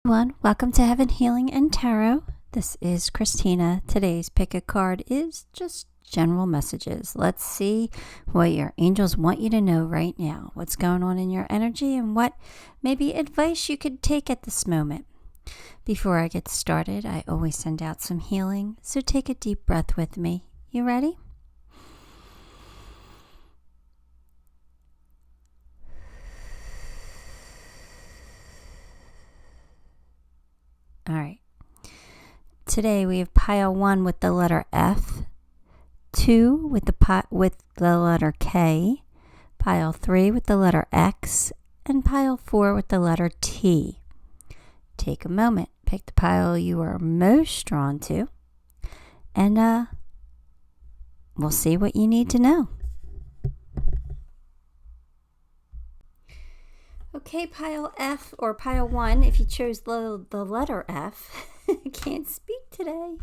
Everyone, welcome to Heaven Healing and Tarot. This is Christina. Today's pick a card is just general messages. Let's see what your angels want you to know right now. What's going on in your energy and what maybe advice you could take at this moment. Before I get started, I always send out some healing, so take a deep breath with me. You ready? All right. Today we have pile 1 with the letter F, 2 with the letter K, pile 3 with the letter X, and pile 4 with the letter T. Take a moment, pick the pile you are most drawn to, and we'll see what you need to know. Okay, pile F or pile 1, if you chose the letter F, can't speak today.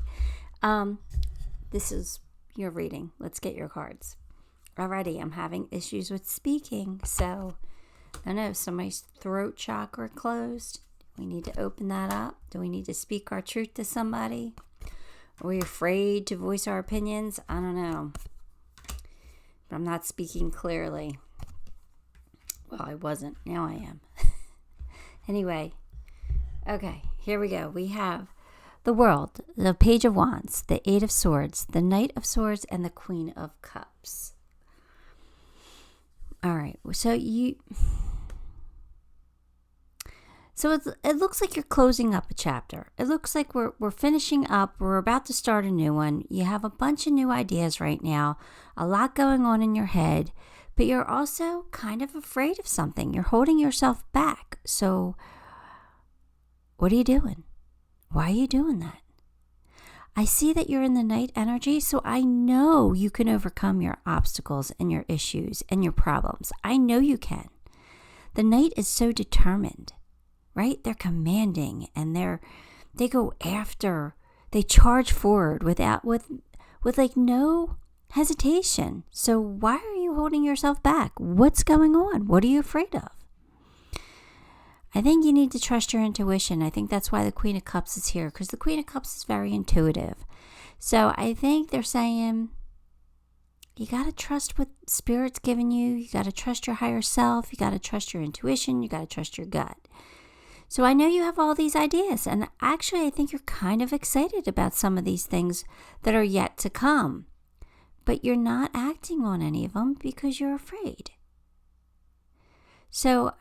This is your reading. Let's get your cards. Alrighty, I'm having issues with speaking, so I don't know, somebody's throat chakra closed. We need to open that up. Do we need to speak our truth to somebody? Are we afraid to voice our opinions? I don't know. But I'm not speaking clearly. Well, I wasn't. Now I am. Anyway, okay, here we go. We have the World, the Page of Wands, the 8 of Swords, the Knight of Swords, and the Queen of Cups. All right, so it looks like you're closing up a chapter. It looks like we're finishing up. We're about to start a new one. You have a bunch of new ideas right now, a lot going on in your head. But you're also kind of afraid of something. You're holding yourself back. So what are you doing? Why are you doing that? I see that you're in the Knight energy, so I know you can overcome your obstacles and your issues and your problems. I know you can. The Knight is so determined, right? They're commanding and they go after. They charge forward with like no hesitation. So why are you holding yourself back? What's going on? What are you afraid of? I think you need to trust your intuition. I think that's why the Queen of Cups is here, because the Queen of Cups is very intuitive. So I think they're saying you got to trust what Spirit's giving you. You got to trust your higher self. You got to trust your intuition. You got to trust your gut. So I know you have all these ideas, and actually I think you're kind of excited about some of these things that are yet to come. But you're not acting on any of them because you're afraid. So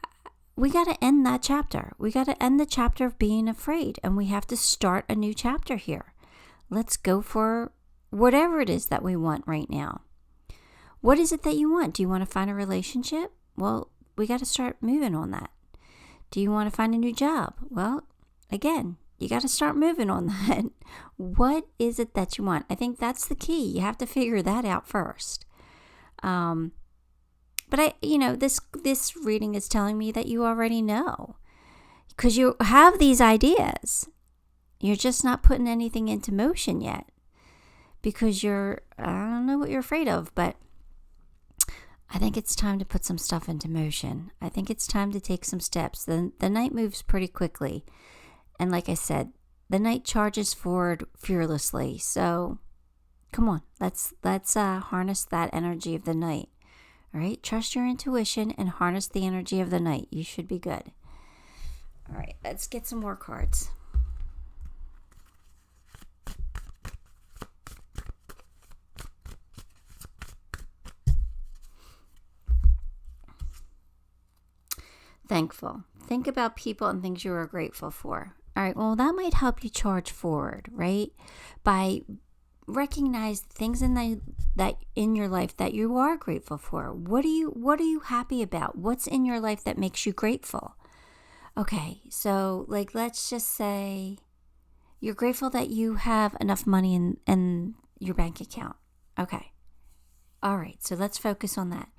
we got to end that chapter. We got to end the chapter of being afraid, and we have to start a new chapter here. Let's go for whatever it is that we want right now. What is it that you want? Do you want to find a relationship? Well, we got to start moving on that. Do you want to find a new job? Well, again, you got to start moving on that. What is it that you want? I think that's the key. You have to figure that out first. But this reading is telling me that you already know, because you have these ideas. You're just not putting anything into motion yet because I don't know what you're afraid of, but I think it's time to put some stuff into motion. I think it's time to take some steps. The Knight moves pretty quickly. And like I said, the Knight charges forward fearlessly. So come on, let's harness that energy of the Knight. All right, trust your intuition and harness the energy of the Knight. You should be good. All right, let's get some more cards. Thankful. Think about people and things you are grateful for. All right, well, that might help you charge forward, right? By recognize things that in your life that you are grateful for. What are you happy about? What's in your life that makes you grateful? Okay, so let's just say you're grateful that you have enough money in your bank account. Okay. All right, so let's focus on that.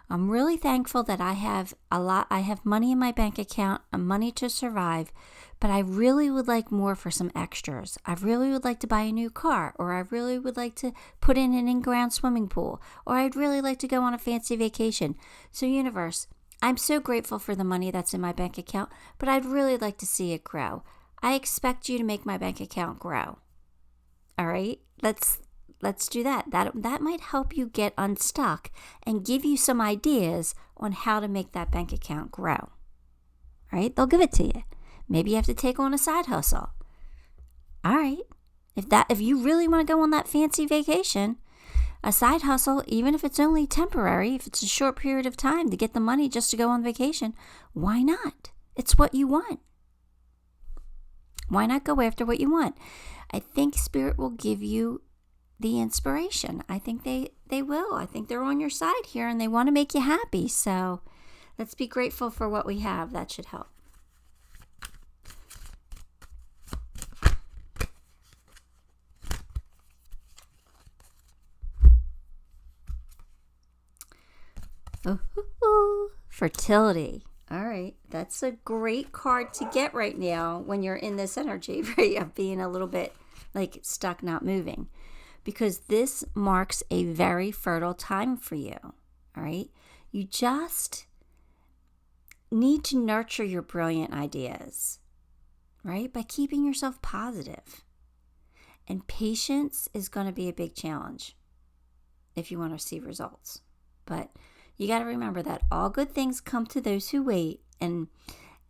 I'm really thankful that I have money in my bank account, money to survive, but I really would like more for some extras. I really would like to buy a new car, or I really would like to put in an in-ground swimming pool, or I'd really like to go on a fancy vacation. So universe, I'm so grateful for the money that's in my bank account, but I'd really like to see it grow. I expect you to make my bank account grow. All right? Let's do that. That might help you get unstuck and give you some ideas on how to make that bank account grow. Right? They'll give it to you. Maybe you have to take on a side hustle. All right. If you really want to go on that fancy vacation, a side hustle, even if it's only temporary, if it's a short period of time to get the money just to go on vacation, why not? It's what you want. Why not go after what you want? I think Spirit will give you the inspiration. I think they will. I think they're on your side here and they want to make you happy. So let's be grateful for what we have. That should help. Fertility. All right. That's a great card to get right now when you're in this energy, right? Of being a little bit like stuck, not moving. Because this marks a very fertile time for you. All right. You just need to nurture your brilliant ideas, right? By keeping yourself positive. And patience is going to be a big challenge if you want to see results. But you got to remember that all good things come to those who wait, and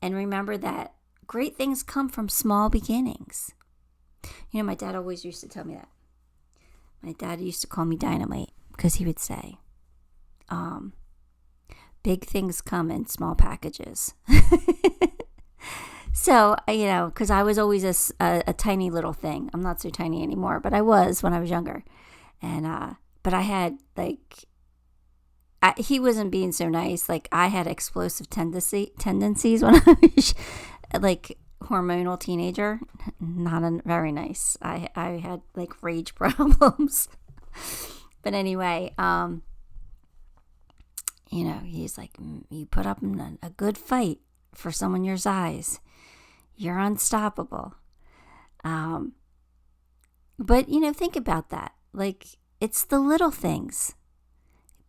remember that great things come from small beginnings. You know, my dad always used to tell me that. My dad used to call me Dynamite because he would say, big things come in small packages. So, you know, because I was always a tiny little thing. I'm not so tiny anymore, but I was when I was younger. And, but I had like, he wasn't being so nice. Like I had explosive tendencies when I was like hormonal teenager. Not very nice. I had like rage problems. But anyway, you know, he's like, you put up a good fight for someone your size. You're unstoppable. But, you know, think about that. Like, it's the little things.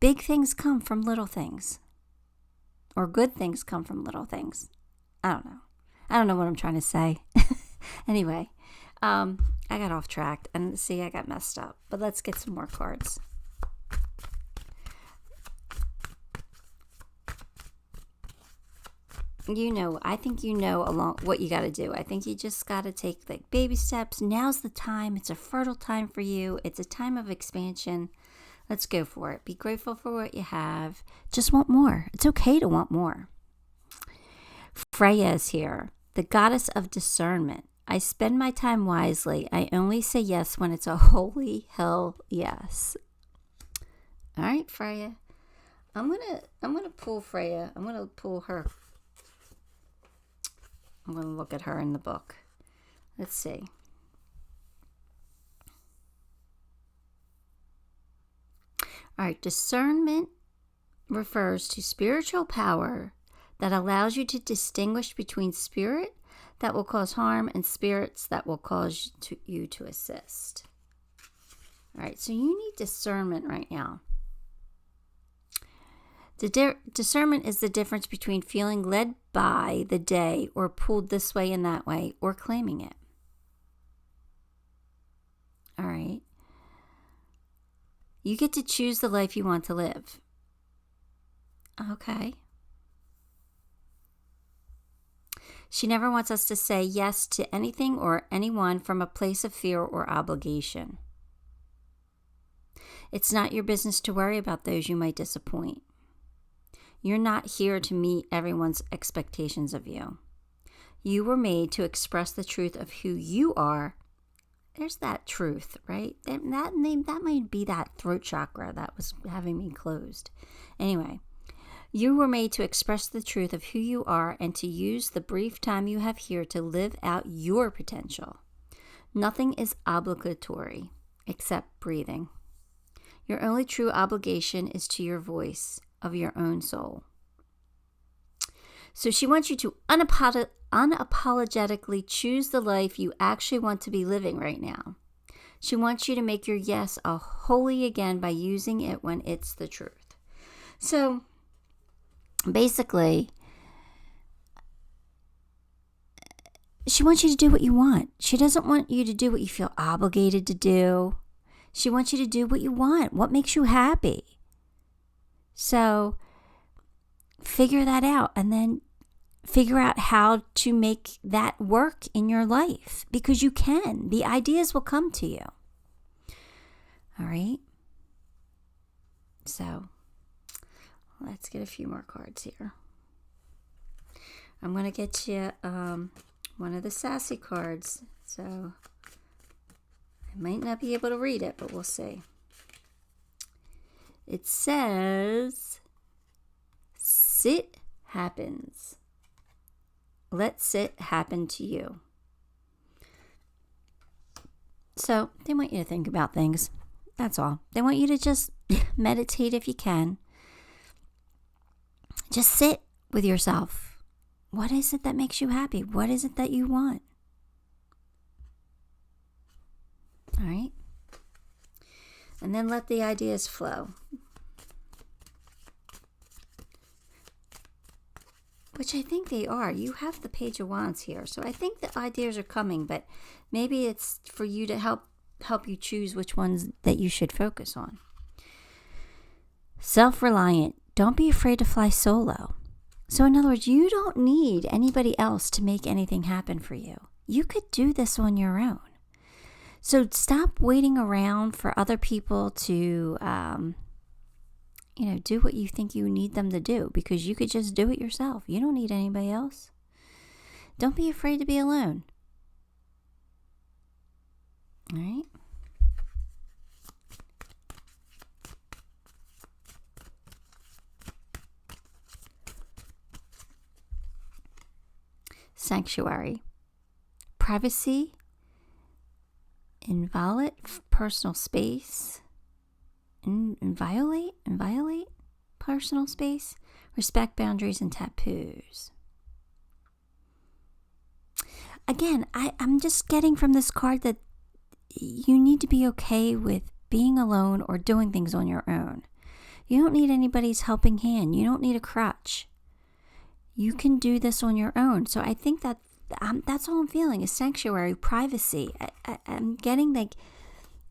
Big things come from little things. Or good things come from little things. I don't know. I don't know what I'm trying to say. Anyway, I got off track. And see, I got messed up. But let's get some more cards. You know, I think you know what you got to do. I think you just got to take like baby steps. Now's the time. It's a fertile time for you. It's a time of expansion. Let's go for it. Be grateful for what you have. Just want more. It's okay to want more. Freya is here, the goddess of discernment. I spend my time wisely. I only say yes when it's a holy hell yes. All right, Freya. I'm gonna pull Freya. I'm gonna pull her. I'm going to look at her in the book. Let's see. All right, discernment refers to spiritual power that allows you to distinguish between spirit that will cause harm and spirits that will cause you to assist. All right, so you need discernment right now. Discernment is the difference between feeling led by the day or pulled this way and that way or claiming it. All right. You get to choose the life you want to live. Okay. She never wants us to say yes to anything or anyone from a place of fear or obligation. It's not your business to worry about those you might disappoint. You're not here to meet everyone's expectations of you. You were made to express the truth of who you are. There's that truth, right? That might be that throat chakra that was having me closed. Anyway, you were made to express the truth of who you are and to use the brief time you have here to live out your potential. Nothing is obligatory except breathing. Your only true obligation is to your voice of your own soul. So she wants you to unapologetically choose the life you actually want to be living right now. She wants you to make your yes a holy again by using it when it's the truth. So basically, she wants you to do what you want. She doesn't want you to do what you feel obligated to do. She wants you to do what you want, what makes you happy. So figure that out, and then figure out how to make that work in your life, because you can. The ideas will come to you. All right? So let's get a few more cards here. I'm going to get you one of the sassy cards. So I might not be able to read it, but we'll see. It says, sit happens. Let sit happen to you. So they want you to think about things. That's all. They want you to just meditate if you can. Just sit with yourself. What is it that makes you happy? What is it that you want? All right. And then let the ideas flow. Which I think they are. You have the Page of Wands here. So I think the ideas are coming, but maybe it's for you to help you choose which ones that you should focus on. Self-reliant. Don't be afraid to fly solo. So in other words, you don't need anybody else to make anything happen for you. You could do this on your own. So stop waiting around for other people to, do what you think you need them to do, because you could just do it yourself. You don't need anybody else. Don't be afraid to be alone. All right? Sanctuary. Privacy. Inviolate personal space. Inviolate personal space. Respect boundaries and taboos. Again, I'm just getting from this card that you need to be okay with being alone or doing things on your own. You don't need anybody's helping hand. You don't need a crutch. You can do this on your own. So I think that that's all I'm feeling is sanctuary, privacy. I'm getting like,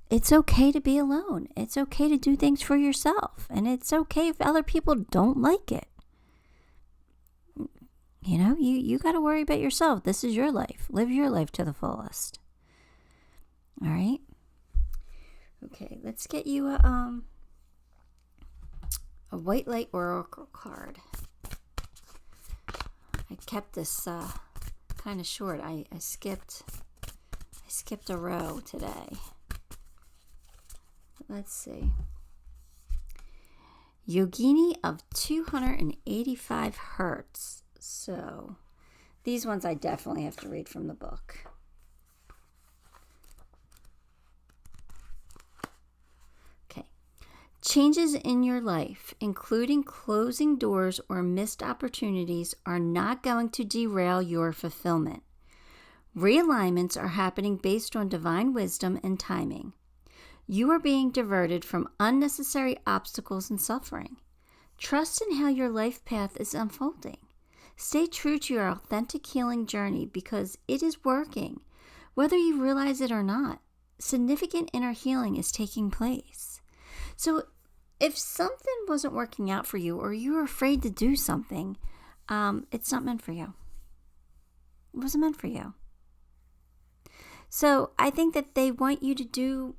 it's okay to be alone. It's okay to do things for yourself. And it's okay if other people don't like it. You got to worry about yourself. This is your life. Live your life to the fullest. All right? Okay, let's get you a white light oracle card. I kept this kind of short. I skipped a row today. Let's see. Yogini of 285 hertz. So these ones I definitely have to read from the book. Okay. Changes in your life, including closing doors or missed opportunities, are not going to derail your fulfillment. Realignments are happening based on divine wisdom and timing. You are being diverted from unnecessary obstacles and suffering. Trust in how your life path is unfolding. Stay true to your authentic healing journey because it is working, whether you realize it or not. Significant inner healing is taking place. So if something wasn't working out for you or you were afraid to do something, it's not meant for you. It wasn't meant for you. So I think that they want you to do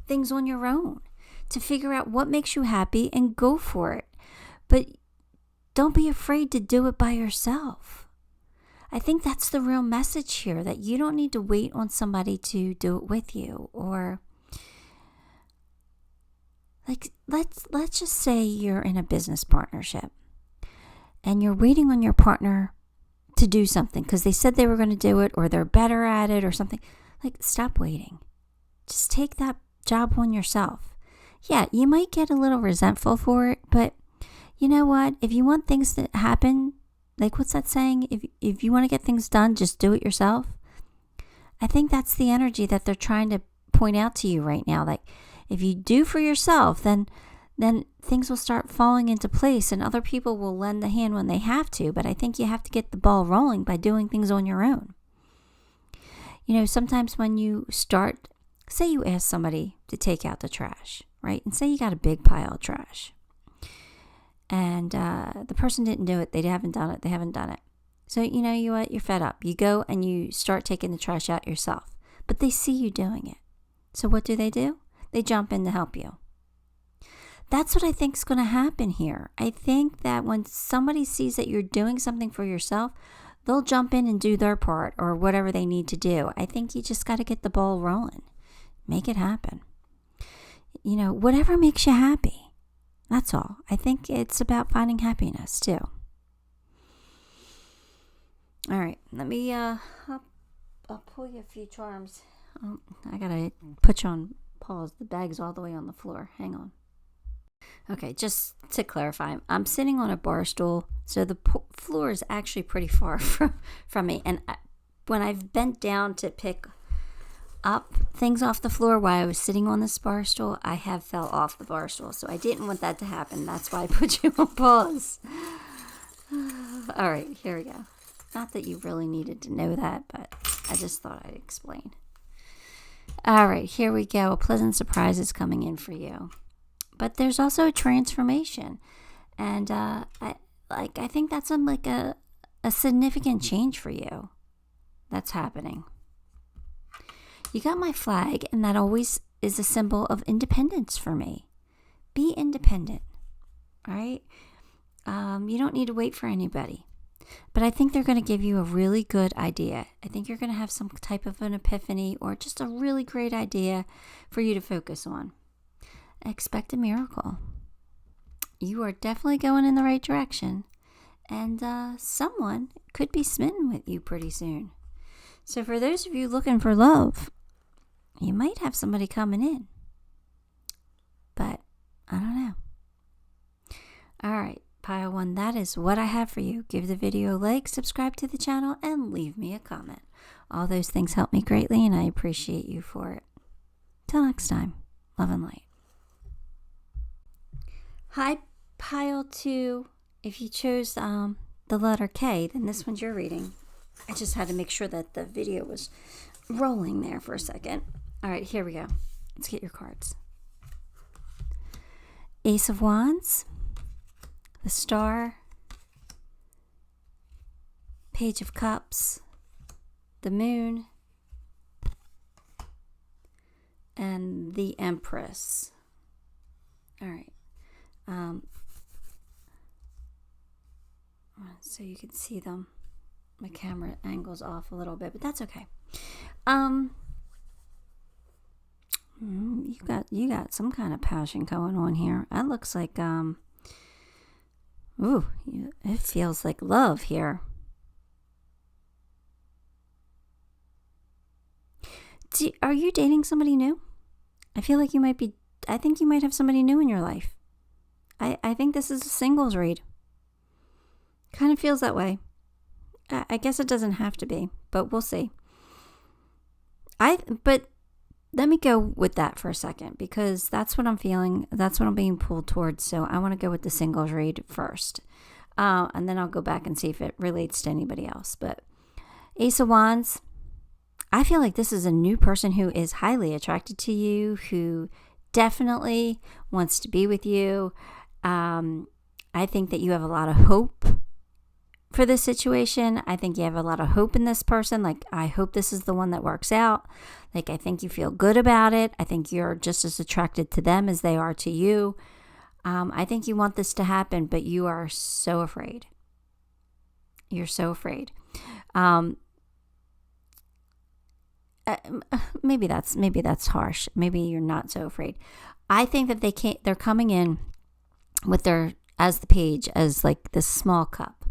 things on your own, to figure out what makes you happy and go for it. But don't be afraid to do it by yourself. I think that's the real message here, that you don't need to wait on somebody to do it with you. Or like let's just say you're in a business partnership and you're waiting on your partner to do something because they said they were going to do it or they're better at it or something. Like, stop waiting. Just take that job on yourself. Yeah, you might get a little resentful for it, but you know what? If you want things to happen, like what's that saying? If you want to get things done, just do it yourself. I think that's the energy that they're trying to point out to you right now. Like, if you do for yourself, then then things will start falling into place and other people will lend a hand when they have to. But I think you have to get the ball rolling by doing things on your own. Sometimes when you start, say you ask somebody to take out the trash, right? And say you got a big pile of trash. And the person didn't do it. They haven't done it. So, you what? You're fed up. You go and you start taking the trash out yourself. But they see you doing it. So what do? They jump in to help you. That's what I think is going to happen here. I think that when somebody sees that you're doing something for yourself, they'll jump in and do their part or whatever they need to do. I think you just got to get the ball rolling. Make it happen. Whatever makes you happy. That's all. I think it's about finding happiness too. All right, let me, I'll pull you a few charms. Oh, I gotta put you on pause. The bag's all the way on the floor. Hang on. Okay, just to clarify, I'm sitting on a bar stool, so the floor is actually pretty far from me. And when I've bent down to pick up things off the floor while I was sitting on this bar stool, I have fell off the bar stool. So I didn't want that to happen. That's why I put you on pause. All right, here we go. Not that you really needed to know that, but I just thought I'd explain. All right, here we go. A pleasant surprise is coming in for you. But there's also a transformation. And I think that's a significant change for you that's happening. You got my flag, and that always is a symbol of independence for me. Be independent, all right? You don't need to wait for anybody. But I think they're going to give you a really good idea. I think you're going to have some type of an epiphany or just a really great idea for you to focus on. Expect a miracle. You are definitely going in the right direction. And someone could be smitten with you pretty soon. So for those of you looking for love, you might have somebody coming in. But I don't know. All right, Pile 1, that is what I have for you. Give the video a like, subscribe to the channel, and leave me a comment. All those things help me greatly, and I appreciate you for it. Till next time, love and light. Hi, Pile 2. If you chose the letter K, then this one's your reading. I just had to make sure that the video was rolling there for a second. All right, here we go. Let's get your cards. Ace of Wands, the Star, Page of Cups, the Moon, and the Empress. All right. So you can see them. My camera angles off a little bit, but that's okay. You got some kind of passion going on here. That looks like it feels like love here. Are you dating somebody new? I feel like I think you might have somebody new in your life. I think this is a singles read. Kind of feels that way. I guess it doesn't have to be, but we'll see. But let me go with that for a second, because that's what I'm feeling. That's what I'm being pulled towards. So I want to go with the singles read first. And then I'll go back and see if it relates to anybody else. But Ace of Wands, I feel like this is a new person who is highly attracted to you, who definitely wants to be with you. I think that you have a lot of hope for this situation. I think you have a lot of hope in this person. Like, I hope this is the one that works out. Like, I think you feel good about it. I think you're just as attracted to them as they are to you. I think you want this to happen, but you are so afraid. You're so afraid. Maybe that's harsh. Maybe you're not so afraid. I think that they're coming in with as the page, as like this small cup.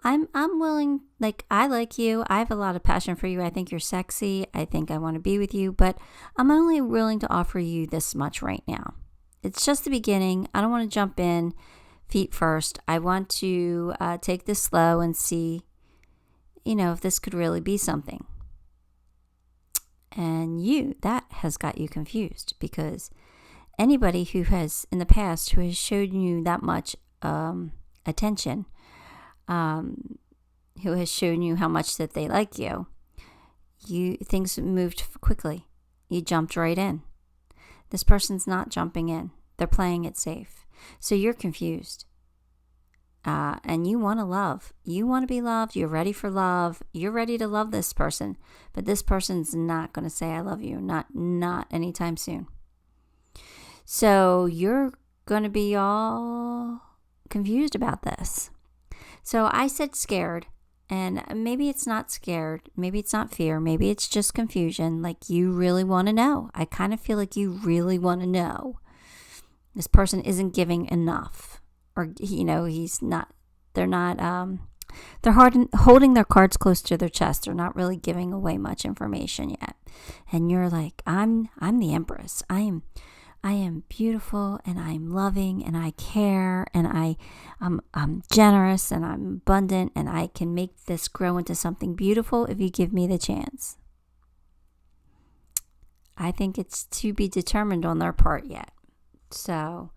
I'm willing, like, I like you. I have a lot of passion for you. I think you're sexy. I think I want to be with you, but I'm only willing to offer you this much right now. It's just the beginning. I don't want to jump in feet first. I want to take this slow and see, if this could really be something. And that has got you confused, because anybody who has, in the past, who has showed you that much attention, who has shown you how much that they like you, things moved quickly. You jumped right in. This person's not jumping in. They're playing it safe. So you're confused. And you want to love. You want to be loved. You're ready for love. You're ready to love this person. But this person's not going to say I love you. Not anytime soon. So you're going to be all confused about this. So I said scared. And maybe it's not scared. Maybe it's not fear. Maybe it's just confusion. Like you really want to know. I kind of feel like you really want to know. This person isn't giving enough. Or, they're holding their cards close to their chest. They're not really giving away much information yet. And you're like, I'm the Empress. I am beautiful, and I'm loving, and I care, and I'm generous, and I'm abundant, and I can make this grow into something beautiful if you give me the chance. I think it's to be determined on their part yet. So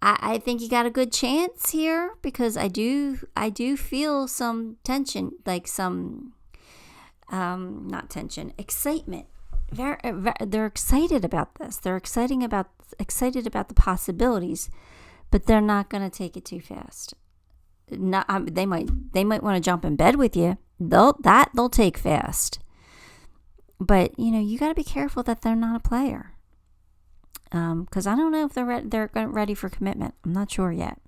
I think you got a good chance here, because I do feel some tension, like some, not tension, excitement. They're excited about this. They're excited about the possibilities, but they're not going to take it too fast. They might want to jump in bed with you. They'll take fast. But you got to be careful that they're not a player. Because I don't know if they're ready for commitment. I'm not sure yet.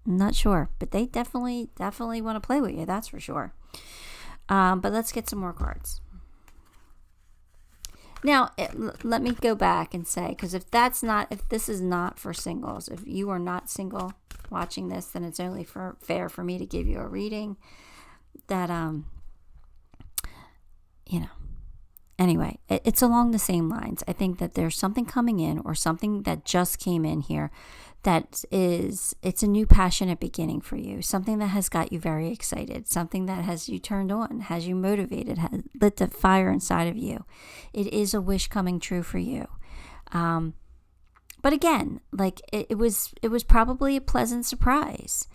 I'm not sure, but they definitely want to play with you. That's for sure. But let's get some more cards. Now, let me go back and say, because if this is not for singles, if you are not single watching this, then it's only fair for me to give you a reading that, anyway, it's along the same lines. I think that there's something coming in, or something that just came in here it's a new passionate beginning for you, something that has got you very excited, something that has you turned on, has you motivated, has lit the fire inside of you. It is a wish coming true for you. But again, like it was probably a pleasant surprise,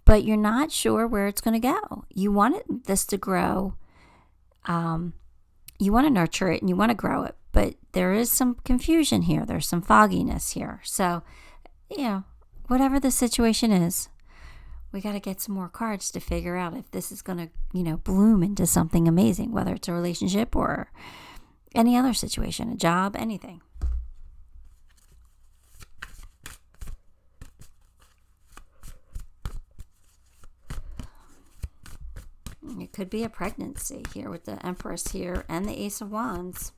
but you're not sure where it's going to go. You want this to grow. You want to nurture it and you want to grow it, but there is some confusion here. There's some fogginess here. So, whatever the situation is, we got to get some more cards to figure out if this is going to, bloom into something amazing, whether it's a relationship or any other situation, a job, anything. It could be a pregnancy here with the Empress here and the Ace of Wands.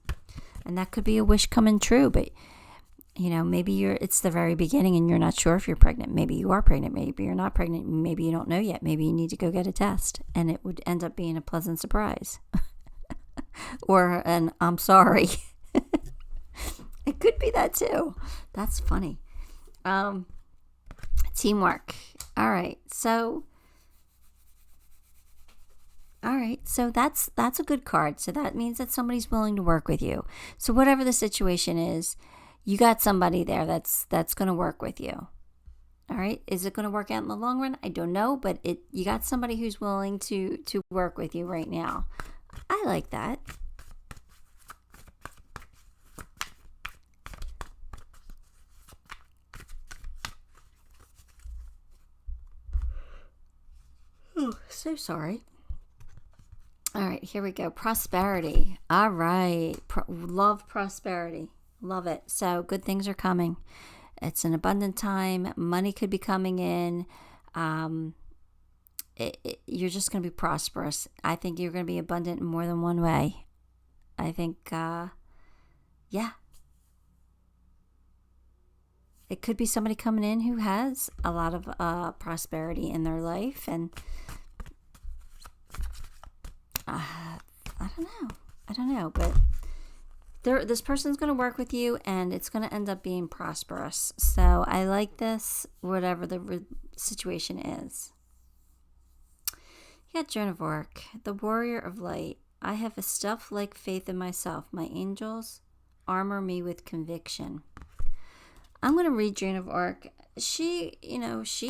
And that could be a wish coming true, but maybe it's the very beginning and you're not sure if you're pregnant. Maybe you are pregnant. Maybe you're not pregnant. Maybe you don't know yet. Maybe you need to go get a test, and it would end up being a pleasant surprise. Or an I'm sorry. It could be that too. That's funny. Teamwork. All right. So that's a good card. So that means that somebody's willing to work with you. So whatever the situation is, you got somebody there that's going to work with you. All right. Is it going to work out in the long run? I don't know, but you got somebody who's willing to work with you right now. I like that. Oh, so sorry. All right, here we go. Prosperity. All right. Love prosperity. Love it. So good things are coming. It's an abundant time. Money could be coming in. You're just going to be prosperous. I think you're going to be abundant in more than one way. I think, yeah. It could be somebody coming in who has a lot of prosperity in their life, and I don't know, but this person's going to work with you, and it's going to end up being prosperous. So I like this, whatever the situation is. You got Joan of Arc, the Warrior of Light. I have a stuff-like faith in myself. My angels armor me with conviction. I'm going to read Joan of Arc. She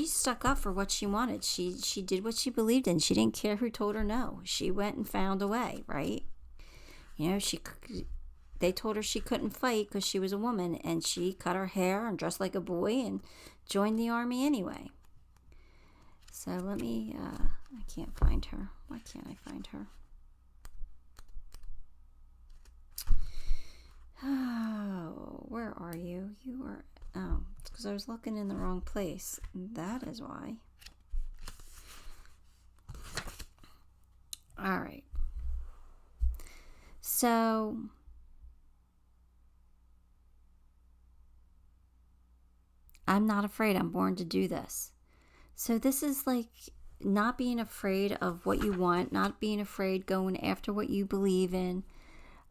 stuck up for what she wanted. She did what she believed in. She didn't care who told her no. She went and found a way, right? They told her she couldn't fight because she was a woman, and she cut her hair and dressed like a boy and joined the army anyway. So let me, I can't find her. Why can't I find her? Oh, where are you? You are, it's because I was looking in the wrong place. That is why. All right. So, I'm not afraid. I'm born to do this. So this is like not being afraid of what you want, not being afraid going after what you believe in.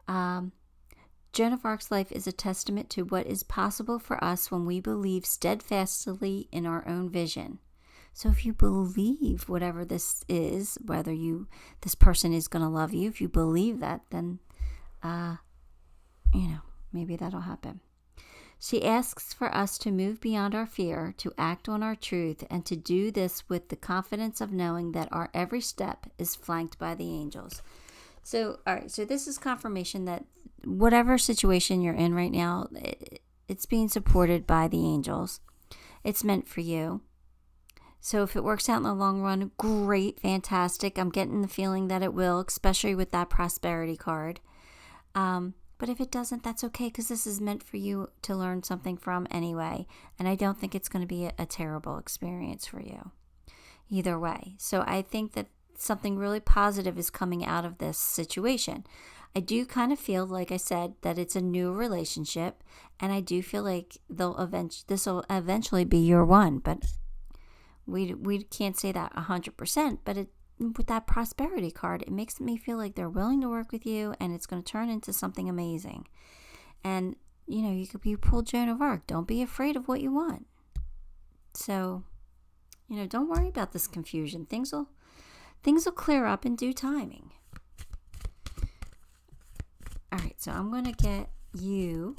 Joan of Arc's life is a testament to what is possible for us when we believe steadfastly in our own vision. So if you believe whatever this is, whether this person is going to love you, if you believe that, then, maybe that'll happen. She asks for us to move beyond our fear, to act on our truth, and to do this with the confidence of knowing that our every step is flanked by the angels. So, all right, so this is confirmation that whatever situation you're in right now, it's being supported by the angels. It's meant for you. So if it works out in the long run, great, fantastic. I'm getting the feeling that it will, especially with that prosperity card. But if it doesn't, that's okay, because this is meant for you to learn something from anyway. And I don't think it's going to be a terrible experience for you either way. So I think that something really positive is coming out of this situation. I do kind of feel, like I said, that it's a new relationship. And I do feel like this will eventually be your one. But we can't say that 100%. But with that prosperity card, it makes me feel like they're willing to work with you, and it's going to turn into something amazing. And you pull Joan of Arc. Don't be afraid of what you want. So don't worry about this confusion. Things will clear up in due timing. All right, so I'm going to get you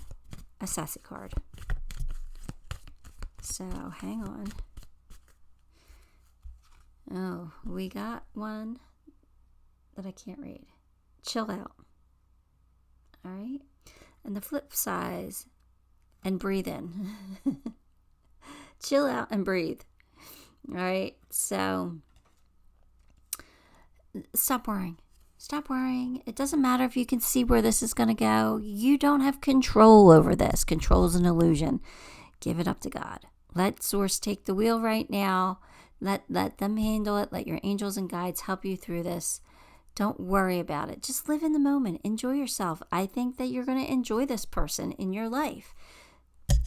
a sassy card. So hang on. Oh, we got one that I can't read. Chill out. All right. And the flip side, and breathe in. Chill out and breathe. All right. So stop worrying. Stop worrying. It doesn't matter if you can see where this is going to go. You don't have control over this. Control is an illusion. Give it up to God. Let Source take the wheel right now. Let them handle it. Let your angels and guides help you through this. Don't worry about it. Just live in the moment. Enjoy yourself. I think that you're going to enjoy this person in your life.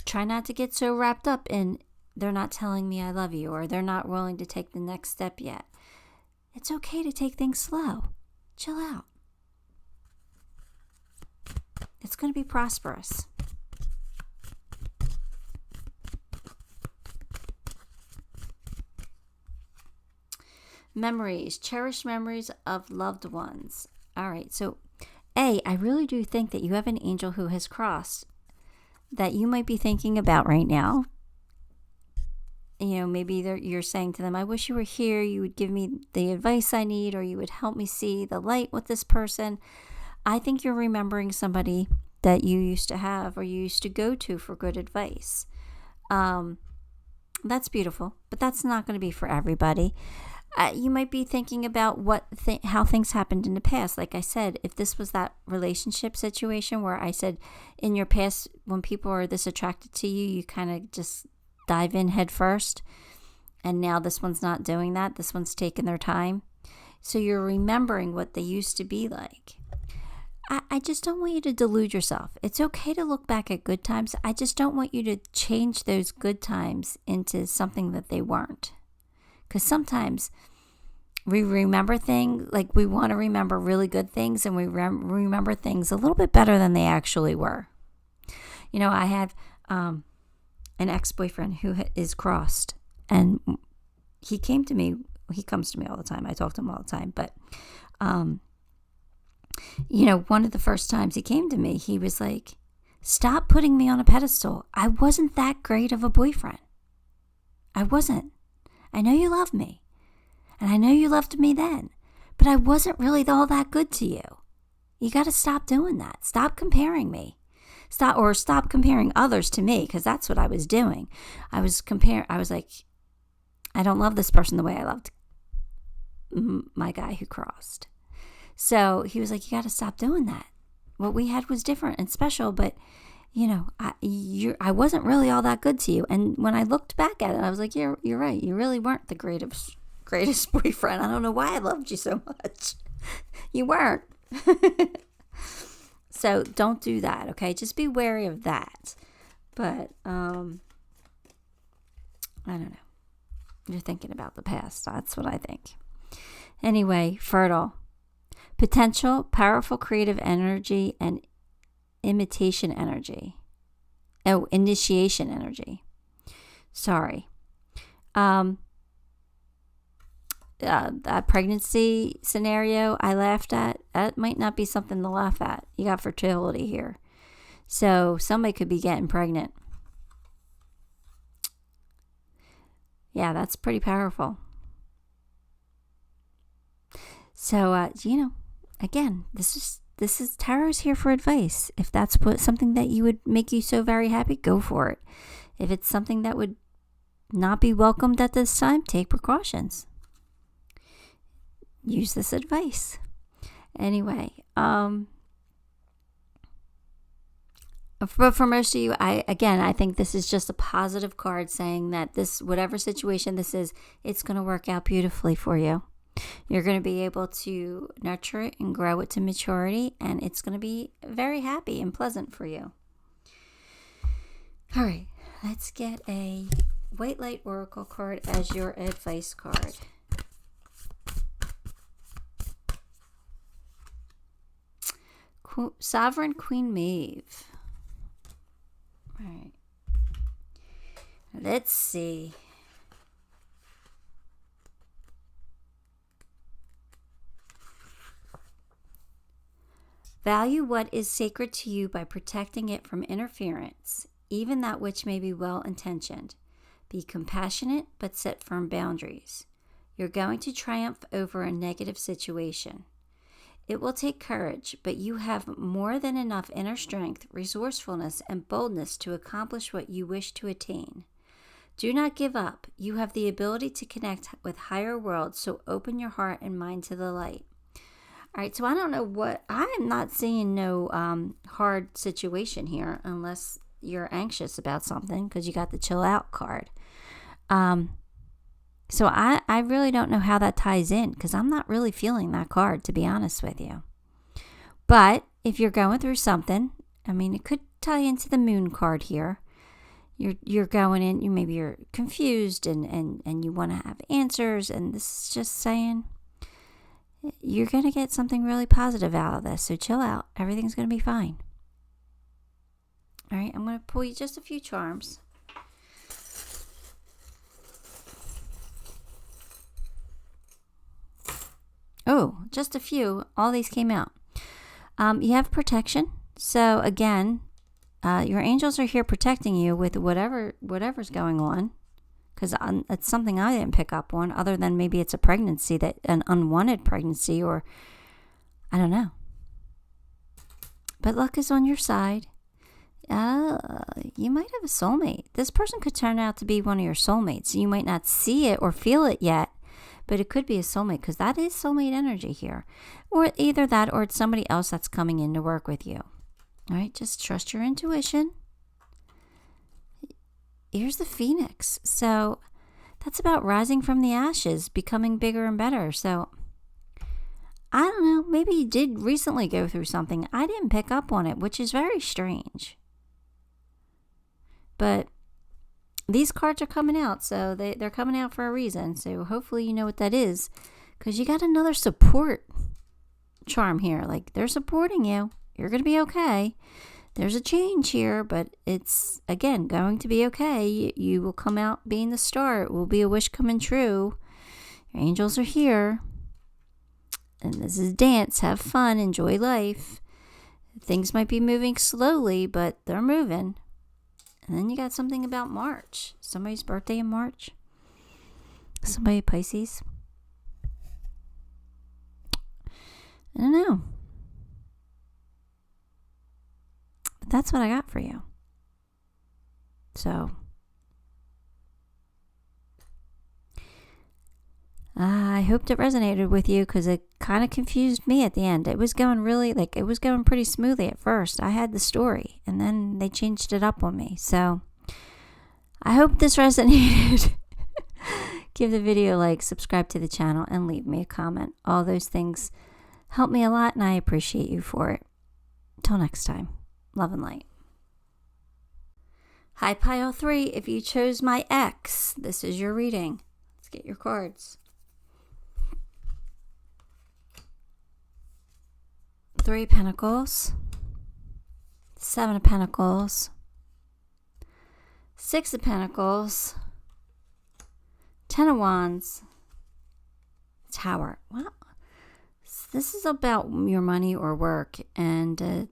Try not to get so wrapped up in they're not telling me I love you, or they're not willing to take the next step yet. It's okay to take things slow. Chill out. It's going to be prosperous. Memories, cherished memories of loved ones. All right, so I really do think that you have an angel who has crossed that you might be thinking about right now. Maybe you're saying to them, I wish you were here. You would give me the advice I need, or you would help me see the light with this person. I think you're remembering somebody that you used to have or you used to go to for good advice. That's beautiful, but that's not going to be for everybody. You might be thinking about how things happened in the past. Like I said, if this was that relationship situation where I said in your past, when people are this attracted to you, you kind of just dive in head first. And now this one's not doing that. This one's taking their time. So you're remembering what they used to be like. I just don't want you to delude yourself. It's okay to look back at good times. I just don't want you to change those good times into something that they weren't. Because sometimes we remember things, like we want to remember really good things, and we remember things a little bit better than they actually were. I had an ex-boyfriend who is crossed, and he came to me. He comes to me all the time. I talk to him all the time. But, one of the first times he came to me, he was like, Stop putting me on a pedestal. I wasn't that great of a boyfriend. I wasn't. I know you love me. And I know you loved me then. But I wasn't really all that good to you. You got to stop doing that. Stop comparing me. Stop comparing others to me, because that's what I was doing. I was like, I don't love this person the way I loved my guy who crossed. So he was like, you got to stop doing that. What we had was different and special, but I wasn't really all that good to you. And when I looked back at it, I was like, you're right. You really weren't the greatest boyfriend. I don't know why I loved you so much. You weren't. So don't do that, okay? Just be wary of that. But I don't know. You're thinking about the past. That's what I think. Anyway, fertile. Potential, powerful creative energy, and initiation energy. Sorry. That pregnancy scenario I laughed at, that might not be something to laugh at. You got fertility here. So somebody could be getting pregnant. Yeah, that's pretty powerful. So, again, this is tarot's here for advice. If that's something that you would make you so very happy, go for it. If it's something that would not be welcomed at this time, take precautions. Use this advice. Anyway, but for most of you, I think this is just a positive card saying that this, whatever situation this is, it's going to work out beautifully for you. You're going to be able to nurture it and grow it to maturity, and it's going to be very happy and pleasant for you. All right, let's get a White Light Oracle card as your advice card. Sovereign Queen Maeve. All right. Let's see. Value what is sacred to you by protecting it from interference, even that which may be well-intentioned. Be compassionate, but set firm boundaries. You're going to triumph over a negative situation. It will take courage, but you have more than enough inner strength, resourcefulness, and boldness to accomplish what you wish to attain. Do not give up. You have the ability to connect with higher worlds, so open your heart and mind to the light. All right, so I don't know I'm not seeing no hard situation here unless you're anxious about something, because you got the chill out card. So I really don't know how that ties in, because I'm not really feeling that card, to be honest with you. But if you're going through something, it could tie into the moon card here. You're going in, maybe you're confused and you want to have answers, and this is just saying you're going to get something really positive out of this. So chill out. Everything's going to be fine. All right, I'm going to pull you just a few charms. Oh, just a few. All these came out. You have protection. So again, your angels are here protecting you with whatever's going on. Because it's something I didn't pick up on, other than maybe it's a pregnancy, an unwanted pregnancy, or I don't know. But luck is on your side. You might have a soulmate. This person could turn out to be one of your soulmates. You might not see it or feel it yet, but it could be a soulmate, because that is soulmate energy here. Or either that, or it's somebody else that's coming in to work with you. All right, just trust your intuition. Here's the Phoenix. So that's about rising from the ashes, becoming bigger and better. So I don't know, maybe you did recently go through something. I didn't pick up on it, which is very strange. But these cards are coming out, so they're coming out for a reason. So hopefully you know what that is, because you got another support charm here. Like, they're supporting you. You're going to be okay. There's a change here, but it's, again, going to be okay. You will come out being the star. It will be a wish coming true. Your angels are here. And this is dance. Have fun. Enjoy life. Things might be moving slowly, but they're moving. And then you got something about March. Somebody's birthday in March. Somebody Pisces. I don't know. But that's what I got for you. So, I hoped it resonated with you because it kind of confused me at the end. It was going pretty smoothly at first. I had the story and then they changed it up on me. So, I hope this resonated. Give the video a like, subscribe to the channel, and leave me a comment. All those things help me a lot and I appreciate you for it. Till next time, love and light. Hi Pile 3, if you chose my ex, this is your reading. Let's get your cards. 3 of Pentacles, 7 of Pentacles, 6 of Pentacles, 10 of Wands, Tower. Well, this is about your money or work, and it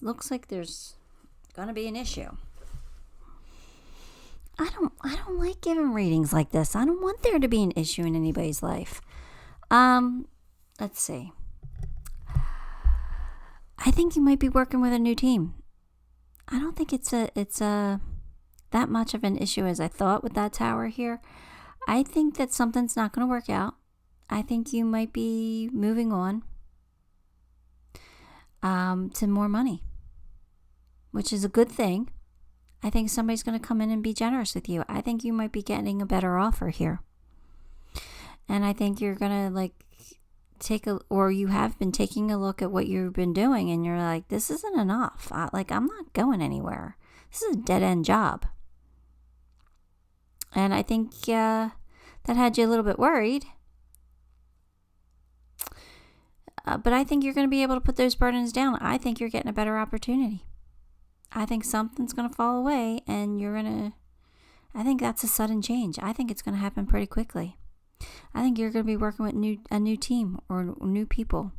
looks like there's going to be an issue. I don't like giving readings like this. I don't want there to be an issue in anybody's life. Let's see. I think you might be working with a new team. I don't think it's that much of an issue as I thought with that Tower here. I think that something's not going to work out. I think you might be moving on to more money, which is a good thing. I think somebody's going to come in and be generous with you. I think you might be getting a better offer here. And I think you're going to you have been taking a look at what you've been doing and you're like, this isn't enough. I'm not going anywhere. This is a dead-end job. And I think that had you a little bit worried. But I think you're going to be able to put those burdens down. I think you're getting a better opportunity. I think something's going to fall away and I think that's a sudden change. I think it's going to happen pretty quickly. I think you're going to be working with a new team or new people.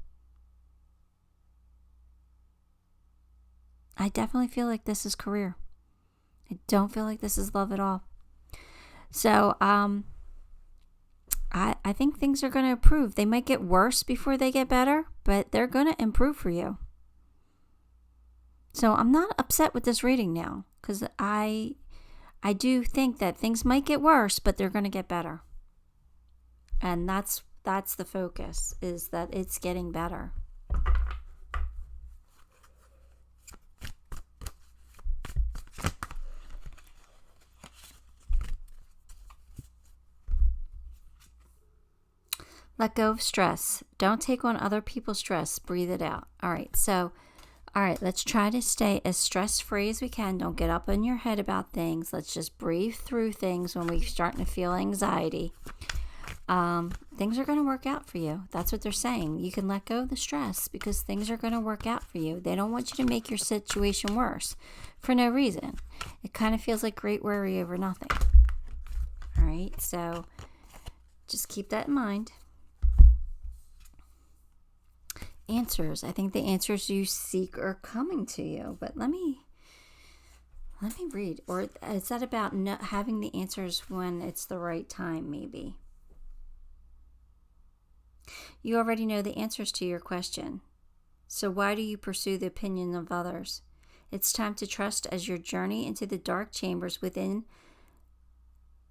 I definitely feel like this is career. I don't feel like this is love at all. So, I think things are going to improve. They might get worse before they get better, but they're going to improve for you. So I'm not upset with this reading now because I do think that things might get worse, but they're going to get better. And that's the focus, is that it's getting better. Let go of stress. Don't take on other people's stress. Breathe it out. All right, let's try to stay as stress-free as we can. Don't get up in your head about things. Let's just breathe through things when we're starting to feel anxiety. Things are going to work out for you. That's what they're saying. You can let go of the stress because things are going to work out for you. They don't want you to make your situation worse for no reason. It kind of feels like great worry over nothing. All right, so just keep that in mind. Answers. I think the answers you seek are coming to you, but let me read. Or is that about having the answers when it's the right time, maybe? You already know the answers to your question. So why do you pursue the opinion of others? It's time to trust as your journey into the dark chambers within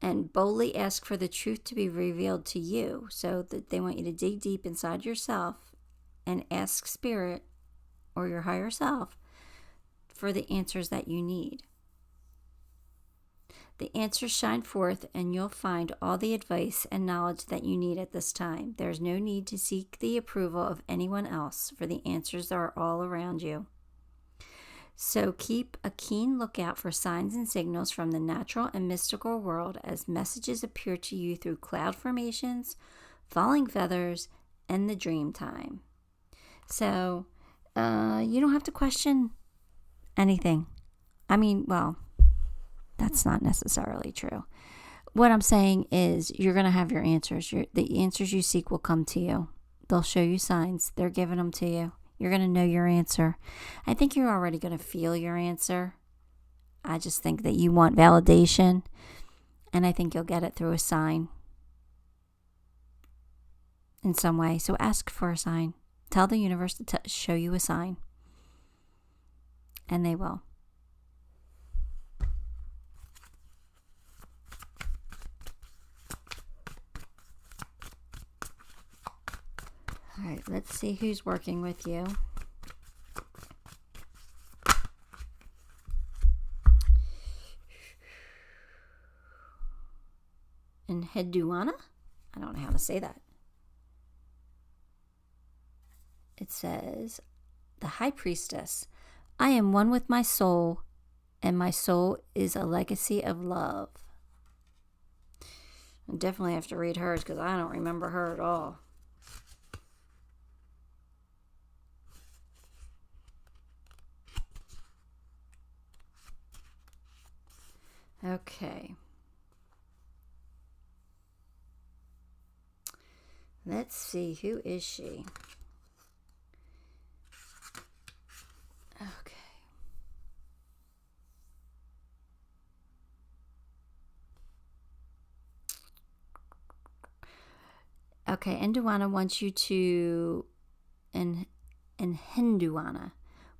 and boldly ask for the truth to be revealed to you. So that they want you to dig deep inside yourself and ask Spirit or your higher self for the answers that you need. The answers shine forth and you'll find all the advice and knowledge that you need at this time. There's no need to seek the approval of anyone else, for the answers are all around you. So keep a keen lookout for signs and signals from the natural and mystical world as messages appear to you through cloud formations, falling feathers, and the dream time. So, you don't have to question anything. I mean, well, that's not necessarily true. What I'm saying is you're going to have your answers. The answers you seek will come to you. They'll show you signs. They're giving them to you. You're going to know your answer. I think you're already going to feel your answer. I just think that you want validation, and I think you'll get it through a sign in some way. So ask for a sign. Tell the universe to show you a sign, and they will. All right, let's see who's working with you. And 𝗔𝗕𝗢𝗨𝗧? I don't know how to say that. It says, the High Priestess, I am one with my soul, and my soul is a legacy of love. I definitely have to read hers because I don't remember her at all. Okay. Let's see, who is she? Okay. Okay, 𝗔𝗕𝗢𝗨𝗧 wants you to, and 𝗔𝗕𝗢𝗢𝗧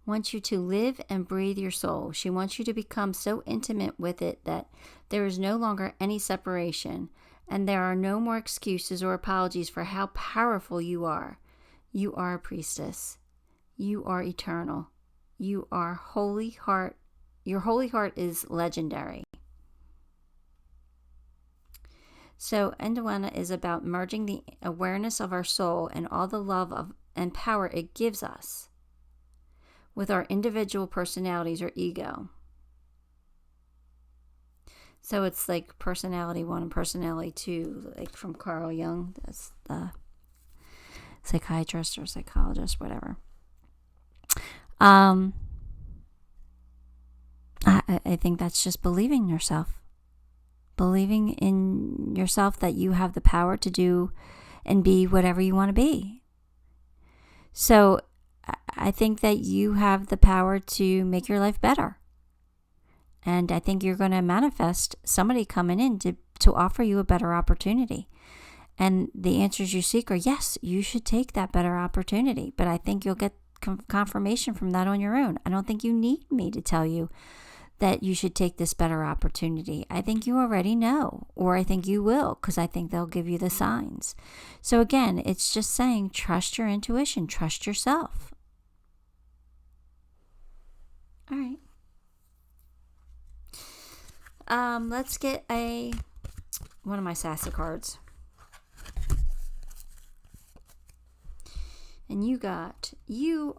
wants you to live and breathe your soul. She wants you to become so intimate with it that there is no longer any separation, and there are no more excuses or apologies for how powerful you are. You are a priestess. You are eternal. You are holy heart. Your holy heart is legendary. So 𝗔𝗕𝗢𝗧 is about merging the awareness of our soul and all the love and power it gives us with our individual personalities or ego. So it's like personality 1 and personality 2, like from Carl Jung, that's the psychiatrist or psychologist, whatever. I think that's just believing yourself. Believing in yourself that you have the power to do and be whatever you want to be. So I think that you have the power to make your life better. And I think you're going to manifest somebody coming in to offer you a better opportunity. And the answers you seek are, yes, you should take that better opportunity. But I think you'll get confirmation from that on your own. I don't think you need me to tell you that you should take this better opportunity. I think you already know, or I think you will, because I think they'll give you the signs. So again, it's just saying, trust your intuition, trust yourself. All right. Let's get one of my sassy cards. And you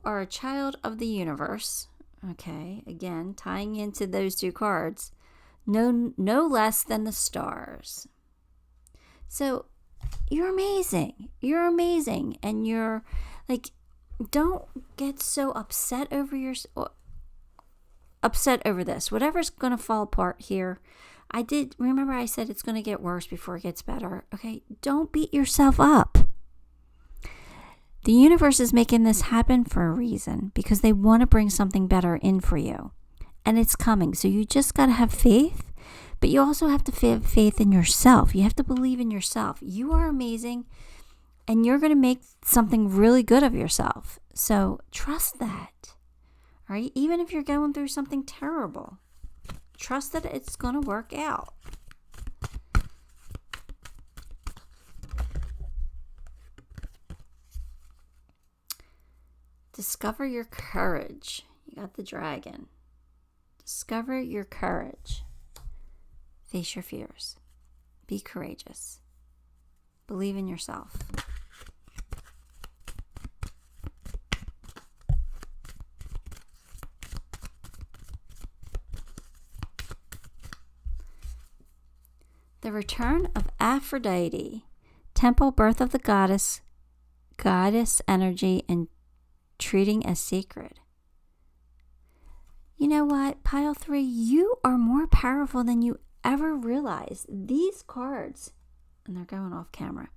are a child of the universe. Okay, again, tying into those two cards, no less than the stars. So you're amazing. You're amazing. And you're like, don't get so upset over this. Whatever's going to fall apart here. Remember I said it's going to get worse before it gets better. Okay, don't beat yourself up. The universe is making this happen for a reason, because they want to bring something better in for you. And it's coming. So you just got to have faith, but you also have to have faith in yourself. You have to believe in yourself. You are amazing, and you're going to make something really good of yourself. So trust that. All right? Even if you're going through something terrible, trust that it's going to work out. Discover your courage. You got the dragon. Discover your courage. Face your fears. Be courageous. Believe in yourself. The return of Aphrodite. Temple, birth of the goddess energy, and treating as sacred. You know what, pile 3, you are more powerful than you ever realized. These cards, and they're going off camera,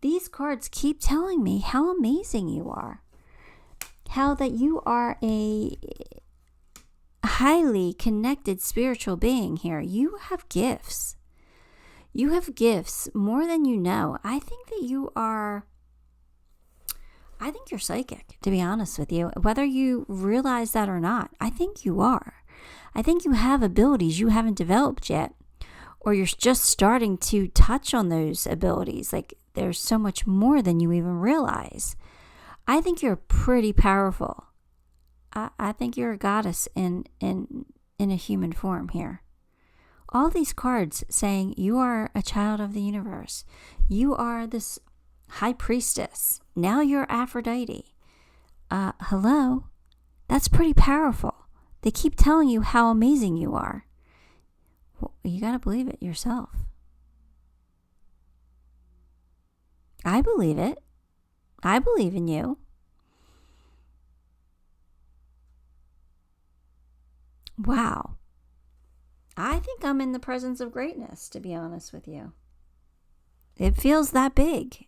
these cards keep telling me how amazing you are, how that you are a highly connected spiritual being here. You have gifts. You have gifts more than you know. I think you're psychic, to be honest with you. Whether you realize that or not, I think you are. I think you have abilities you haven't developed yet, or you're just starting to touch on those abilities. Like, there's so much more than you even realize. I think you're pretty powerful. I think you're a goddess in a human form here. All these cards saying you are a child of the universe. You are this high priestess. Now you're Aphrodite. Hello? That's pretty powerful. They keep telling you how amazing you are. Well, you got to believe it yourself. I believe it. I believe in you. Wow. I think I'm in the presence of greatness, to be honest with you. It feels that big.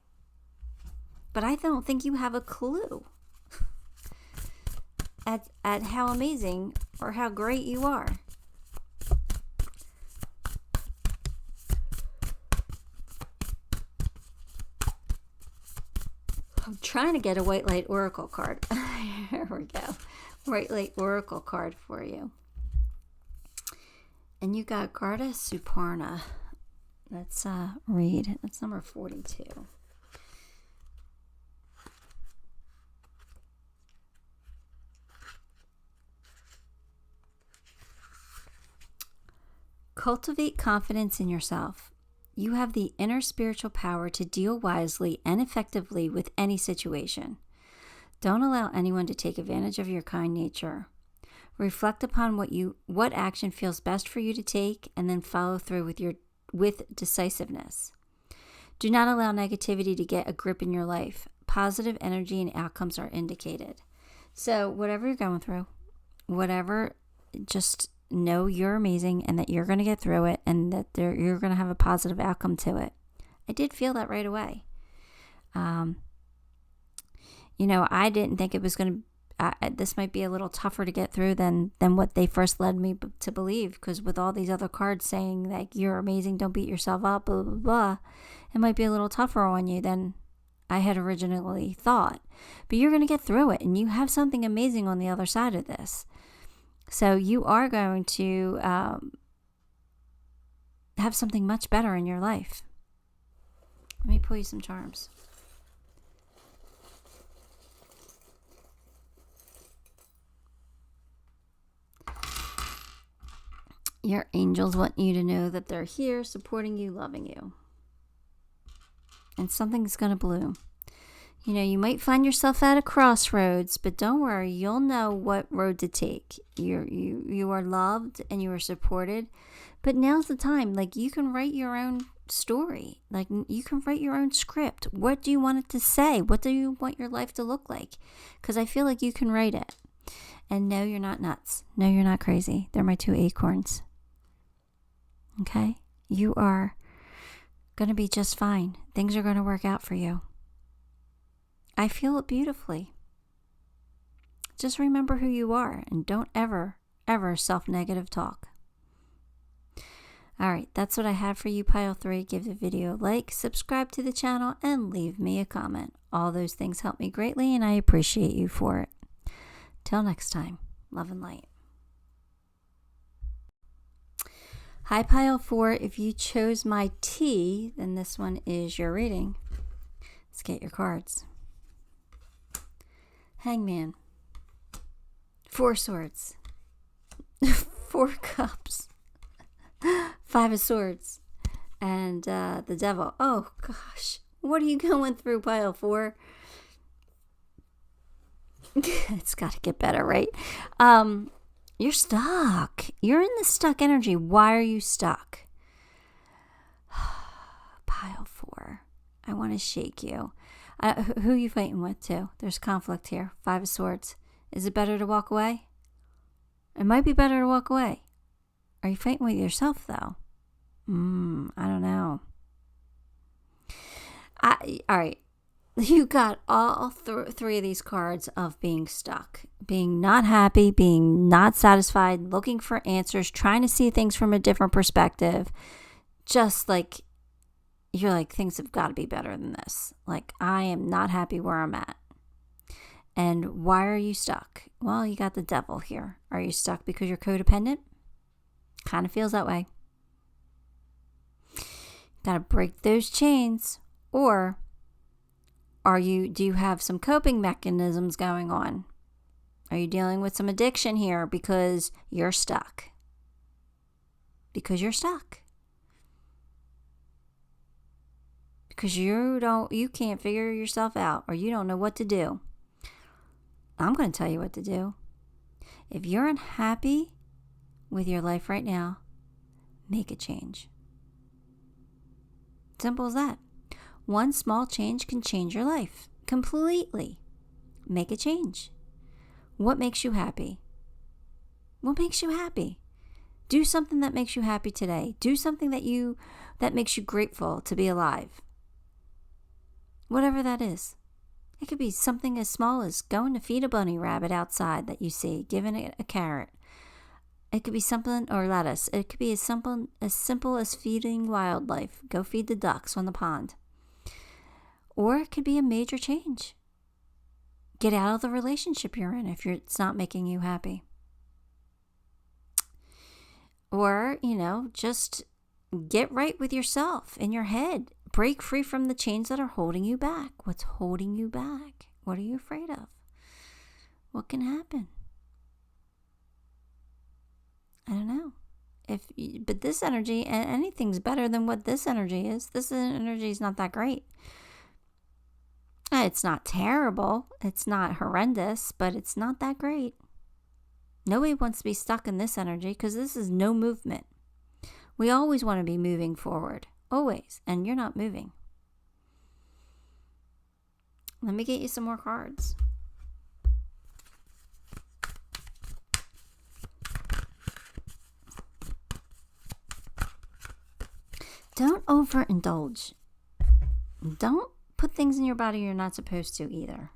But I don't think you have a clue at how amazing or how great you are. I'm trying to get a white light oracle card. Here we go. White light oracle card for you. And you got 𝗔𝗕𝗢𝗨𝗧. Let's read. That's number 42. Cultivate confidence in yourself. You have the inner spiritual power to deal wisely and effectively with any situation. Don't allow anyone to take advantage of your kind nature. Reflect upon what action feels best for you to take, and then follow through with decisiveness. Do not allow negativity to get a grip in your life. Positive energy and outcomes are indicated. So whatever you're going through, just know you're amazing and that you're going to get through it, and that you're going to have a positive outcome to it. I did feel that right away. I didn't think it was going to this might be a little tougher to get through than what they first led me to believe, because with all these other cards saying like you're amazing, don't beat yourself up, blah blah blah, it might be a little tougher on you than I had originally thought. But you're going to get through it, and you have something amazing on the other side of this. So you are going to have something much better in your life. Let me pull you some charms. Your angels want you to know that they're here, supporting you, loving you. And something's going to bloom. You might find yourself at a crossroads, but don't worry, you'll know what road to take. You are loved and you are supported, but now's the time. Like, you can write your own story. Like, you can write your own script. What do you want it to say? What do you want your life to look like? Because I feel like you can write it. And no, you're not nuts. No, you're not crazy. They're my two acorns. Okay? You are going to be just fine. Things are going to work out for you. I feel it beautifully. Just remember who you are, and don't ever self-negative talk. All right, that's what I have for you, Pile 3. Give the video a like, subscribe to the channel, and leave me a comment. All those things help me greatly, and I appreciate you for it. Till next time, love and light. Hi, Pile 4. If you chose my T, then this one is your reading. Let's get your cards. Hangman, 4 swords, 4 cups, 5 of swords, and the devil. Oh gosh, what are you going through, Pile 4? It's got to get better, right? You're stuck. You're in the stuck energy. Why are you stuck? Pile 4. I want to shake you. Who are you fighting with, too? There's conflict here. 5 of swords. Is it better to walk away? It might be better to walk away. Are you fighting with yourself, though? I don't know. All right. you got all three of these cards of being stuck, being not happy, being not satisfied, looking for answers, trying to see things from a different perspective. Just like, you're like, things have got to be better than this. Like, I am not happy where I'm at. And why are you stuck? Well, you got the devil here. Are you stuck because you're codependent? Kind of feels that way. Got to break those chains. Or do you have some coping mechanisms going on? Are you dealing with some addiction here because you're stuck? Because you're stuck. Because you can't figure yourself out, or you don't know what to do. I'm going to tell you what to do. If you're unhappy with your life right now, make a change. Simple as that. One small change can change your life completely. Make a change. What makes you happy? What makes you happy? Do something that makes you happy today. Do something that makes you grateful to be alive. Whatever that is. It could be something as small as going to feed a bunny rabbit outside that you see, giving it a carrot. It could be something, or lettuce. It could be as simple as feeding wildlife. Go feed the ducks on the pond. Or it could be a major change. Get out of the relationship you're in if it's not making you happy. Or, just get right with yourself in your head. Break free from the chains that are holding you back. What's holding you back? What are you afraid of? What can happen? I don't know. But this energy, anything's better than what this energy is. This energy is not that great. It's not terrible. It's not horrendous, but it's not that great. Nobody wants to be stuck in this energy because this is no movement. We always want to be moving forward. Always. And you're not moving. Let me get you some more cards. Don't overindulge. Don't put things in your body you're not supposed to either.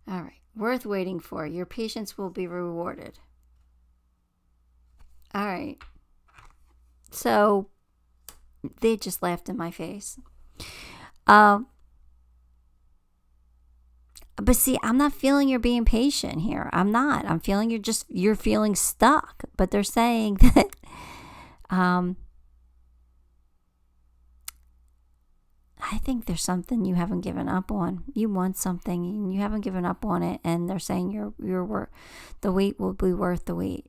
All right. Worth waiting for. Your patience will be rewarded. All right. So, they just laughed in my face. But see, I'm not feeling you're being patient here. I'm not. I'm feeling you're feeling stuck. But they're saying that I think there's something you haven't given up on. You want something and you haven't given up on it, and they're saying the wait will be worth the wait.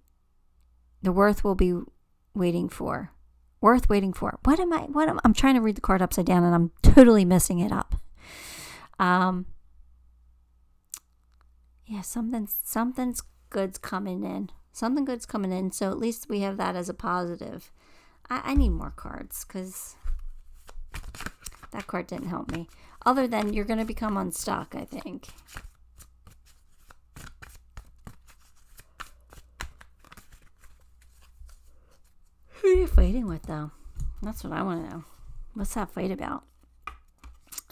The worth will be waiting for. Worth waiting for. I'm trying to read the card upside down and I'm totally messing it up. Yeah, something's good's coming in. Something good's coming in, so at least we have that as a positive. I need more cards because that card didn't help me. Other than you're going to become unstuck, I think. Who are you fighting with, though? That's what I want to know. What's that fight about?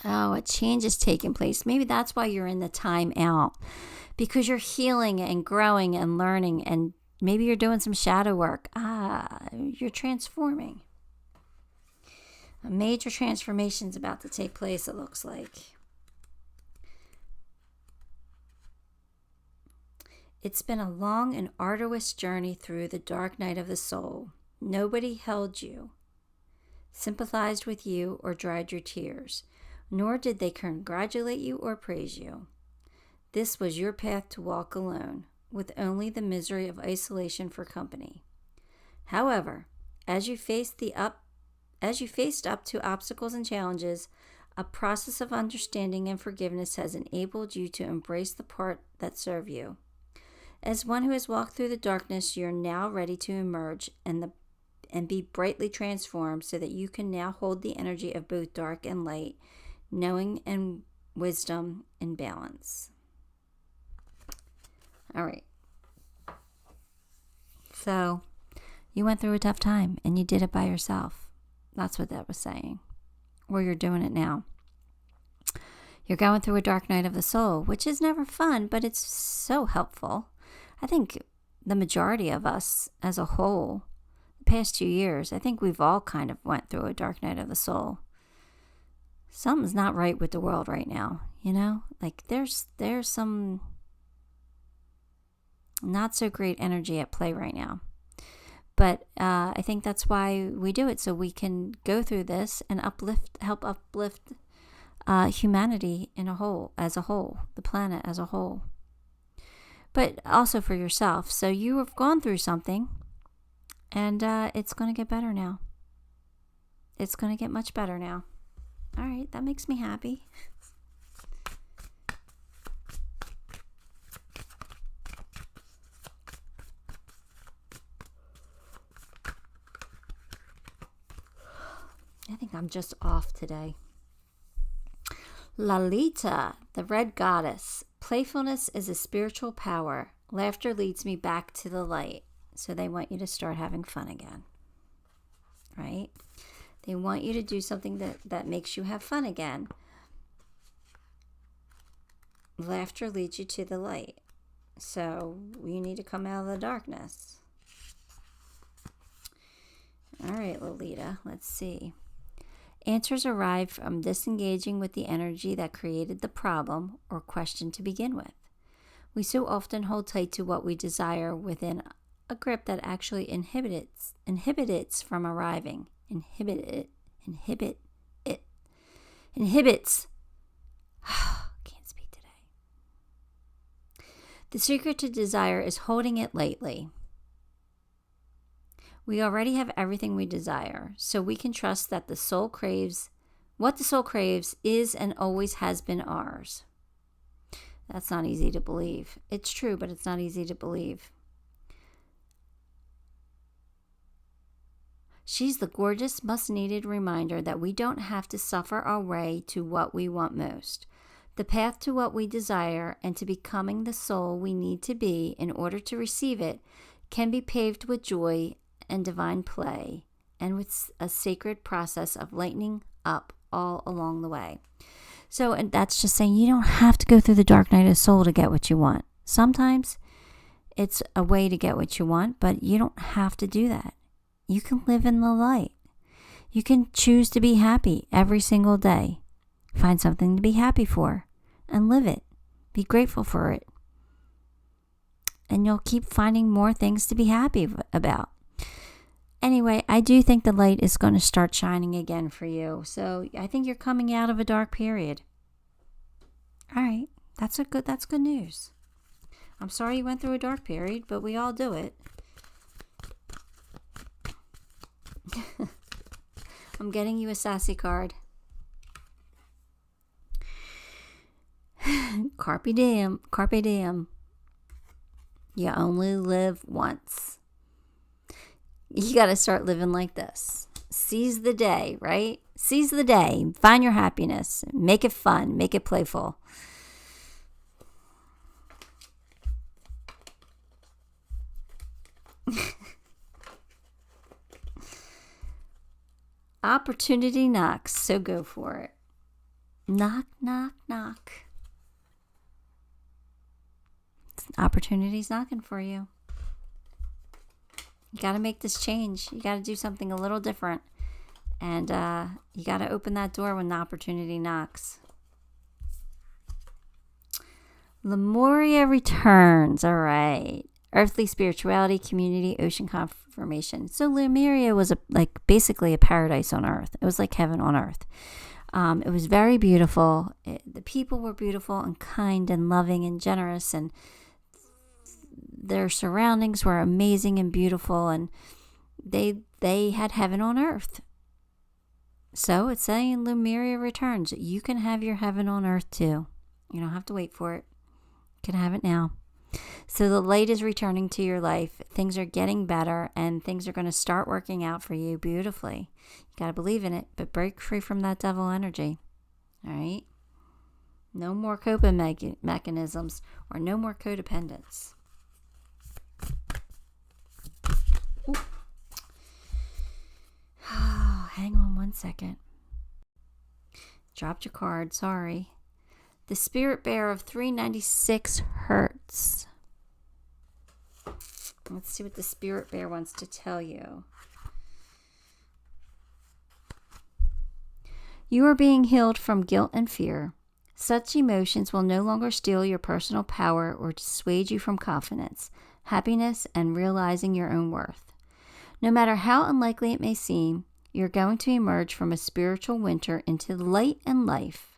Oh, a change is taking place. Maybe that's why you're in the time out. Because you're healing and growing and learning, and maybe you're doing some shadow work. You're transforming. A major transformation is about to take place, it looks like. It's been a long and arduous journey through the dark night of the soul. Nobody held you, sympathized with you, or dried your tears, nor did they congratulate you or praise you. This was your path to walk alone, with only the misery of isolation for company. However, as you faced up to obstacles and challenges, a process of understanding and forgiveness has enabled you to embrace the part that served you. As one who has walked through the darkness, you're now ready to emerge and be brightly transformed so that you can now hold the energy of both dark and light, knowing and wisdom in balance. All right. So, you went through a tough time and you did it by yourself. That's what that was saying. Or you're doing it now. You're going through a dark night of the soul, which is never fun, but it's so helpful. I think the majority of us as a whole, the past 2 years, I think we've all kind of went through a dark night of the soul. Something's not right with the world right now, you know? Like there's some not so great energy at play right now. But I think that's why we do it, so we can go through this and help uplift humanity as a whole, the planet as a whole. But also for yourself. So you have gone through something, and it's going to get better now. It's going to get much better now. All right, that makes me happy. I think I'm just off today. Lalita, the red goddess. Playfulness is a spiritual power. Laughter leads me back to the light. So they want you to start having fun again. Right? They want you to do something that makes you have fun again. Laughter leads you to the light. So you need to come out of the darkness. All right, Lolita, let's see. Answers arrive from disengaging with the energy that created the problem or question to begin with. We so often hold tight to what we desire within a grip that actually inhibits from arriving. Inhibits. Can't speak today. The secret to desire is holding it lightly. We already have everything we desire, so we can trust that what the soul craves is and always has been ours. That's not easy to believe. It's true, but it's not easy to believe. She's the gorgeous, must-needed reminder that we don't have to suffer our way to what we want most. The path to what we desire and to becoming the soul we need to be in order to receive it can be paved with joy and divine play, and with a sacred process of lightening up all along the way. So, and that's just saying you don't have to go through the dark night of the soul to get what you want. Sometimes it's a way to get what you want, but you don't have to do that. You can live in the light. You can choose to be happy every single day. Find something to be happy for and live it. Be grateful for it. And you'll keep finding more things to be happy about. Anyway, I do think the light is going to start shining again for you. So I think you're coming out of a dark period. All right. That's good news. I'm sorry you went through a dark period, but we all do it. I'm getting you a sassy card. Carpe diem. Carpe diem. You only live once. You got to start living like this. Seize the day, right? Seize the day. Find your happiness. Make it fun. Make it playful. Opportunity knocks, so go for it. Knock, knock, knock. Opportunity's knocking for you. You got to make this change. You got to do something a little different. And you got to open that door when the opportunity knocks. Lemuria returns. All right. Earthly spirituality, community, ocean confirmation. So Lemuria was basically a paradise on earth. It was like heaven on earth. It was very beautiful. The people were beautiful and kind and loving and generous, and their surroundings were amazing and beautiful, and they had heaven on earth. So it's saying Lemuria returns. You can have your heaven on earth too. You don't have to wait for it. You can have it now. So the light is returning to your life. Things are getting better, and things are going to start working out for you beautifully. You got to believe in it, but break free from that devil energy. All right? No more coping mechanisms or no more codependence. Oh, hang on one second. Dropped your card. Sorry. The spirit bearer of 396 hertz. Let's see what the spirit bear wants to tell you. You are being healed from guilt and fear. Such emotions will no longer steal your personal power or dissuade you from confidence, happiness, and realizing your own worth. No matter how unlikely it may seem, you're going to emerge from a spiritual winter into light and life.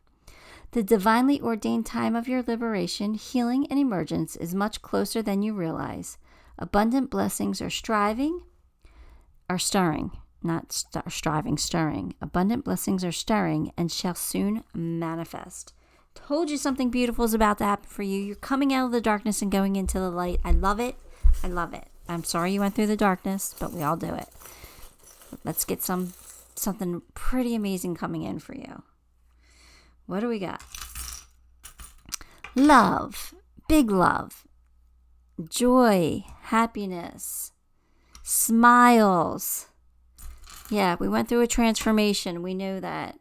The divinely ordained time of your liberation, healing, and emergence is much closer than you realize. Abundant blessings are stirring. Abundant blessings are stirring and shall soon manifest. Told you something beautiful is about to happen for you. You're coming out of the darkness and going into the light. I love it. I love it. I'm sorry you went through the darkness, but we all do it. Let's get something pretty amazing coming in for you. What do we got? Love, big love, joy, happiness, smiles. Yeah, we went through a transformation. We know that.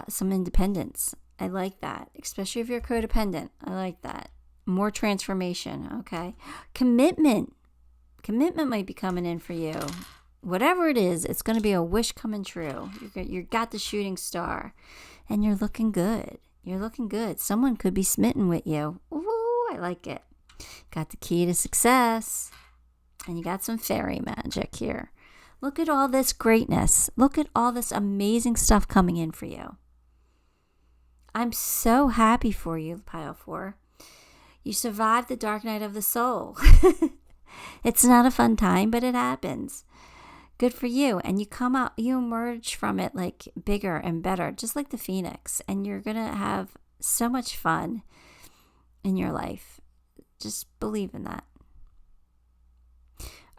Some independence. I like that, especially if you're codependent. I like that. More transformation, okay? Commitment. Commitment might be coming in for you. Whatever it is, it's going to be a wish coming true. You got the shooting star, and you're looking good. You're looking good. Someone could be smitten with you. Ooh, I like it. Got the key to success, and you got some fairy magic here. Look at all this greatness. Look at all this amazing stuff coming in for you. I'm so happy for you, Pile 4. You survived the dark night of the soul. It's not a fun time, but it happens. Good for you. And you come out, you emerge from it like bigger and better, just like the phoenix. And you're going to have so much fun in your life. Just believe in that.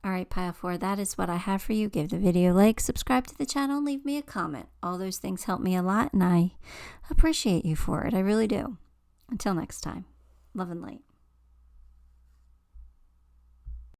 All right, Pile 4, that is what I have for you. Give the video a like, subscribe to the channel, and leave me a comment. All those things help me a lot, and I appreciate you for it. I really do. Until next time, love and light.